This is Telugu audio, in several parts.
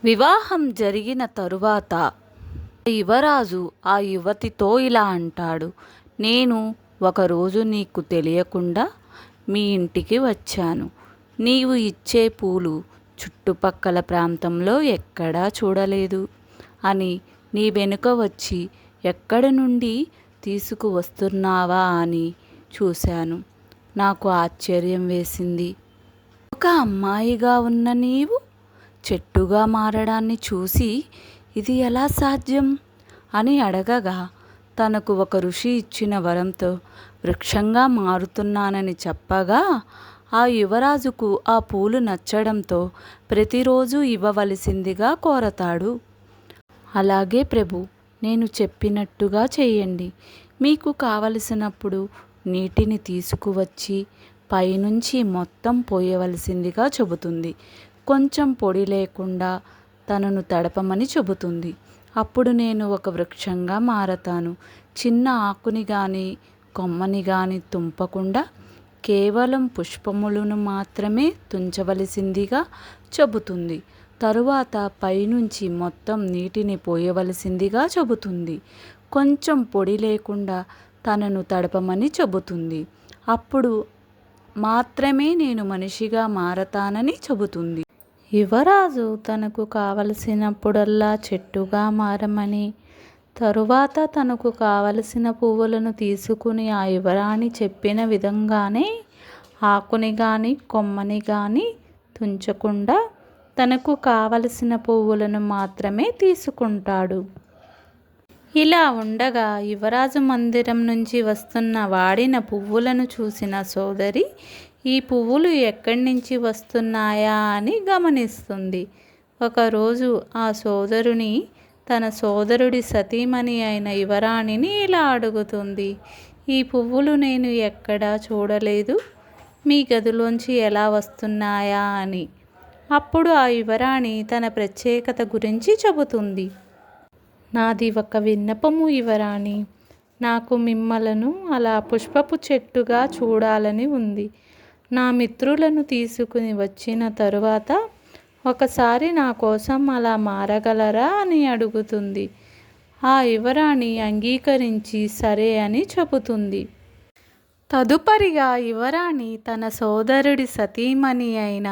వివాహం జరిగిన తరువాత యువరాజు ఆ యువతితో ఇలా అంటాడు, నేను ఒకరోజు నీకు తెలియకుండా మీ ఇంటికి వచ్చాను. నీవు ఇచ్చే పూలు చుట్టుపక్కల ప్రాంతంలో ఎక్కడా చూడలేదు అని నీ వెనుక వచ్చి ఎక్కడి నుండి తీసుకువస్తున్నావా అని చూశాను. నాకు ఆశ్చర్యం వేసింది. ఒక అమ్మాయిగా ఉన్న నీవు చెట్టుగా మారడాన్ని చూసి ఇది ఎలా సాధ్యం అని అడగగా, తనకు ఒక ఋషి ఇచ్చిన వరంతో వృక్షంగా మారుతున్నానని చెప్పగా, ఆ యువరాజుకు ఆ పూలు నచ్చడంతో ప్రతిరోజు ఇవ్వవలసిందిగా కోరతాడు. అలాగే ప్రభు, నేను చెప్పినట్టుగా చేయండి. మీకు కావలసినప్పుడు నీటిని తీసుకువచ్చి పైనుంచి మొత్తం పోయవలసిందిగా చెబుతుంది. కొంచెం పొడి లేకుండా తనను తడపమని చెబుతుంది. అప్పుడు నేను ఒక వృక్షంగా మారతాను. చిన్న ఆకుని కానీ కొమ్మని కానీ తుంపకుండా కేవలం పుష్పములను మాత్రమే తుంచవలసిందిగా చెబుతుంది. తరువాత పైనుంచి మొత్తం నీటిని పోయవలసిందిగా చెబుతుంది. కొంచెం పొడి లేకుండా తనను తడపమని చెబుతుంది. అప్పుడు మాత్రమే నేను మనిషిగా మారతానని చెబుతుంది. యువరాజు తనకు కావలసినప్పుడల్లా చెట్టుగా మారమని, తరువాత తనకు కావలసిన పువ్వులను తీసుకుని ఆ యువరాణి చెప్పిన విధంగానే ఆకుని కానీ కొమ్మని కానీ తుంచకుండా తనకు కావలసిన పువ్వులను మాత్రమే తీసుకుంటాడు. ఇలా ఉండగా యువరాజు మందిరం నుంచి వస్తున్న వాడిన పువ్వులను చూసిన సోదరి ఈ పువ్వులు ఎక్కడి నుంచి వస్తున్నాయా అని గమనిస్తుంది. ఒకరోజు ఆ సోదరుని తన సోదరుడి సతీమణి అయిన యువరాణిని ఇలా అడుగుతుంది, ఈ పువ్వులు నేను ఎక్కడా చూడలేదు, మీ గదిలోంచి ఎలా వస్తున్నాయా అని. అప్పుడు ఆ యువరాణి తన ప్రత్యేకత గురించి చెబుతుంది. నాది ఒక విన్నపము యువరాణి, నాకు మిమ్మలను అలా పుష్పపు చెట్టుగా చూడాలని ఉంది. నా మిత్రులను తీసుకుని వచ్చిన తరువాత ఒకసారి నా కోసం అలా మారగలరా అని అడుగుతుంది. ఆ యువరాణి అంగీకరించి సరే అని చెబుతుంది. తదుపరిగా యువరాణి తన సోదరుడి సతీమణి అయిన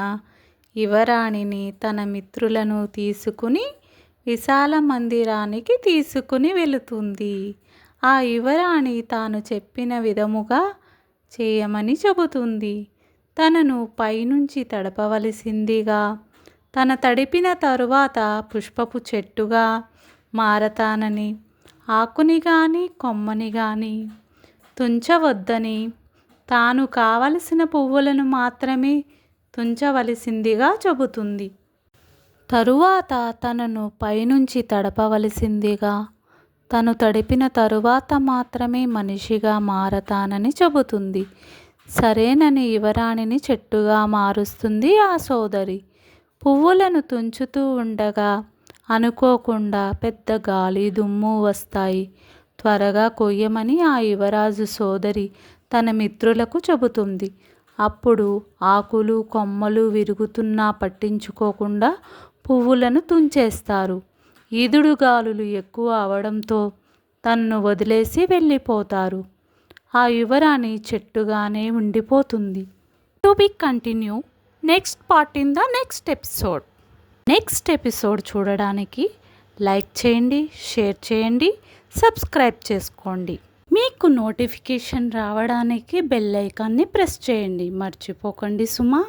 యువరాణిని తన మిత్రులను తీసుకుని విశాల మందిరానికి తీసుకుని వెళుతుంది. ఆ యువరాణి తాను చెప్పిన విధముగా చేయమని చెబుతుంది. తనను పైనుంచి తడపవలసిందిగా, తన తడిపిన తరువాత పుష్పపు చెట్టుగా మారతానని, ఆకుని కానీ కొమ్మని కానీ తుంచవద్దని, తాను కావలసిన పువ్వులను మాత్రమే తుంచవలసిందిగా చెబుతుంది. తరువాత తనను పైనుంచి తడపవలసిందిగా, తను తడిపిన తరువాత మాత్రమే మనిషిగా మారతానని చెబుతుంది. సరేనని యువరాణిని చెట్టుగా మారుస్తుంది ఆ సోదరి. పువ్వులను తుంచుతూ ఉండగా అనుకోకుండా పెద్ద గాలి దుమ్ము వస్తాయి. త్వరగా కొయ్యమని ఆ యువరాజు సోదరి తన మిత్రులకు చెబుతుంది. అప్పుడు ఆకులు కొమ్మలు విరుగుతున్నా పట్టించుకోకుండా పువ్వులను తుంచేస్తారు. ఈదుడుగాలులు ఎక్కువ అవడంతో తన్ను వదిలేసి వెళ్ళిపోతారు. ఆ యువరాణి చెట్టుగానే ఉండిపోతుంది. To be continue next part in the next episode చూడడానికి లైక్ చేయండి, షేర్ చేయండి, సబ్స్క్రైబ్ చేసుకోండి. మీకు నోటిఫికేషన్ రావడానికి బెల్ ఐకాన్ని ప్రెస్ చేయండి. మర్చిపోకండి సుమా.